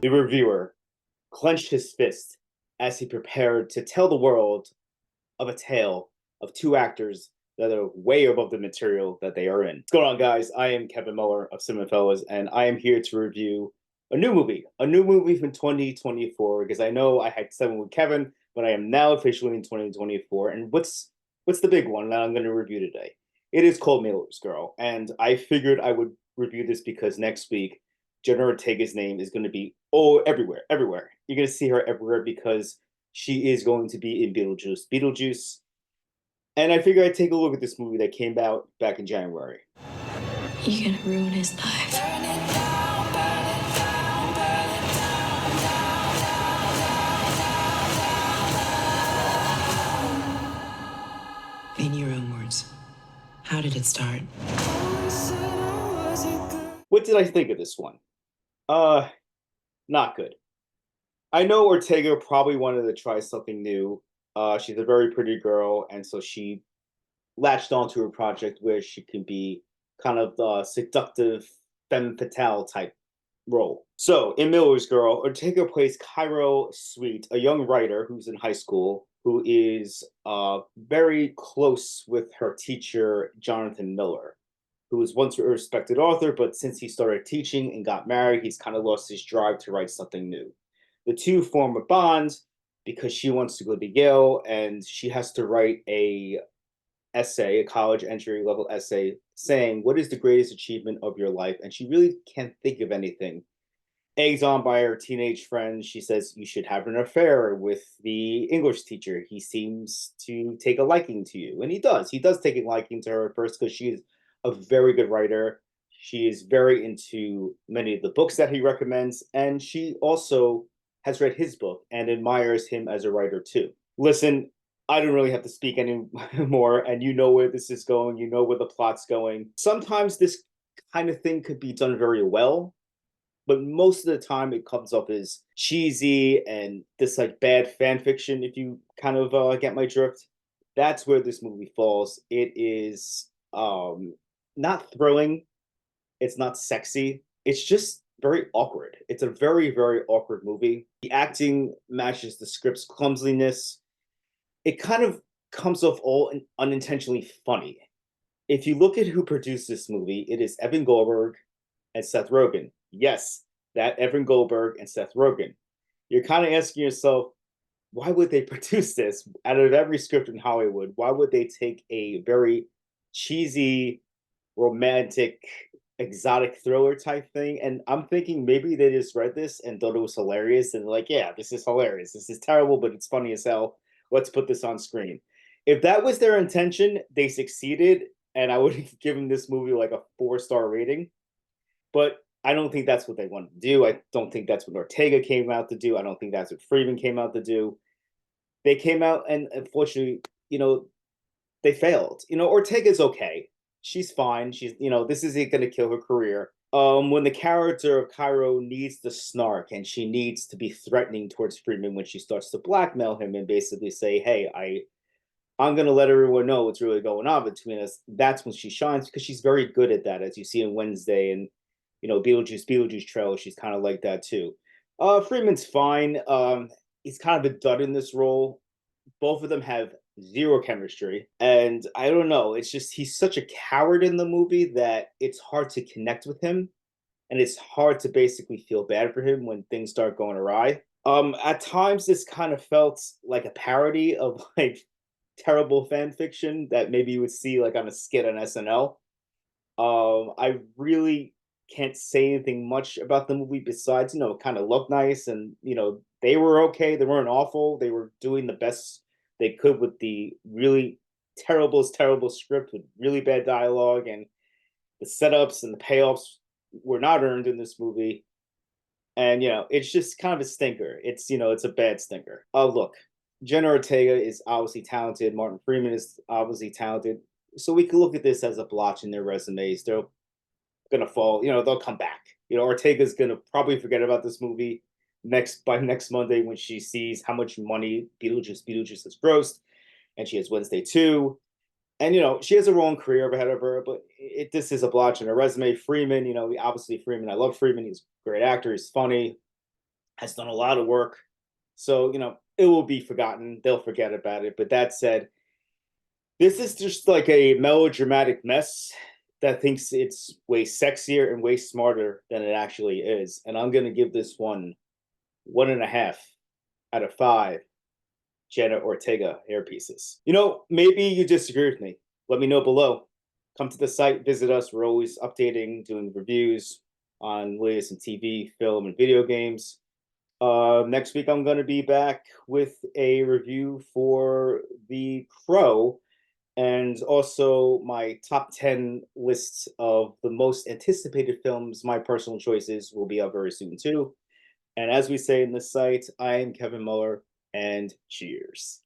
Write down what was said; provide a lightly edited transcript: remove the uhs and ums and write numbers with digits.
The reviewer clenched his fist as he prepared to tell the world of a tale of two actors that are way above the material that they are in. What's going on, guys? I am Kevin Muller of Cinephellas, and I am here to review a new movie from 2024. Because I know I had seven with Kevin, but I am now officially in 2024. And what's the big one that I'm going to review today? It is called Miller's Girl, and I figured I would review this because next week Jenna Ortega's name is going to be everywhere, everywhere. You're going to see her everywhere because she is going to be in Beetlejuice. And I figured I'd take a look at this movie that came out back in January. You're gonna ruin his life. In your own words, how did it start? What did I think of this one? Uh, Not good. I know Ortega probably wanted to try something new. She's a very pretty girl, and so she latched onto her project where she can be kind of the seductive femme fatale type role. So in Miller's Girl, Ortega plays Cairo Sweet, a young writer who's in high school who is very close with her teacher, Jonathan Miller, who was once a respected author, but since he started teaching and got married, he's kind of lost his drive to write something new. The two form a bond because she wants to go to Yale and she has to write a college entry level essay saying what is the greatest achievement of your life, and she really can't think of anything. Eggs on by her teenage friend, she says you should have an affair with the English teacher. He seems to take a liking to you, and he does. He does take a liking to her at first because she is a very good writer. She is very into many of the books that he recommends, and she also has read his book and admires him as a writer too. Listen, I don't really have to speak anymore, and you know where this is going. You know where the plot's going. Sometimes this kind of thing could be done very well, but most of the time it comes up as cheesy and this like bad fan fiction. If you kind of get my drift, that's where this movie falls. It is not thrilling. It's not sexy. It's just very awkward. It's a very, very awkward movie. The acting matches the script's clumsiness. It kind of comes off all unintentionally funny. If you look at who produced this movie, it is Evan Goldberg and Seth Rogen. Yes, that Evan Goldberg and Seth Rogen. You're kind of asking yourself, why would they produce this? Out of every script in Hollywood, why would they take a very cheesy, romantic, exotic thriller type thing? And I'm thinking maybe they just read this and thought it was hilarious. And like, yeah, this is hilarious. This is terrible, but it's funny as hell. Let's put this on screen. If that was their intention, they succeeded. And I would have given this movie like a 4-star rating. But I don't think that's what they wanted to do. I don't think that's what Ortega came out to do. I don't think that's what Freeman came out to do. They came out and unfortunately, they failed. Ortega's okay. She's fine. This isn't going to kill her career. When the character of Cairo needs to snark and she needs to be threatening towards Freeman when she starts to blackmail him and basically say, "Hey, I'm gonna let everyone know what's really going on between us." That's when she shines because she's very good at that, as you see in Wednesday and Beetlejuice Trail. She's kind of like that too. Freeman's fine. He's kind of a dud in this role. Both of them have zero chemistry, and I don't know. It's just he's such a coward in the movie that it's hard to connect with him, and it's hard to basically feel bad for him when things start going awry. At times, this kind of felt like a parody of like terrible fan fiction that maybe you would see like on a skit on SNL. I really can't say anything much about the movie besides, it kind of looked nice and, they were okay. They weren't awful. They were doing the best they could with the really terrible script with really bad dialogue, and the setups and the payoffs were not earned in this movie. And, it's just kind of a stinker. It's a bad stinker. Look, Jenna Ortega is obviously talented. Martin Freeman is obviously talented. So we could look at this as a blotch in their resumes. They're gonna fall. They'll come back. Ortega's gonna probably forget about this movie next Monday when she sees how much money Beetlejuice has grossed, and she has Wednesday too. And she has a long career ahead of her, but this is a blotch in her resume. Freeman, obviously Freeman. I love Freeman. He's a great actor. He's funny. has done a lot of work. So, it will be forgotten. They'll forget about it. But that said, this is just like a melodramatic mess that thinks it's way sexier and way smarter than it actually is. And I'm going to give this one and a half out of five Jenna Ortega hairpieces. Maybe you disagree with me. Let me know below. Come to the site, visit us. We're always updating, doing reviews on latest in TV, film, and video games. Next week, I'm going to be back with a review for The Crow and also my top 10 lists of the most anticipated films. My personal choices will be up very soon, too. And as we say in the site, I am Kevin Muller, and cheers.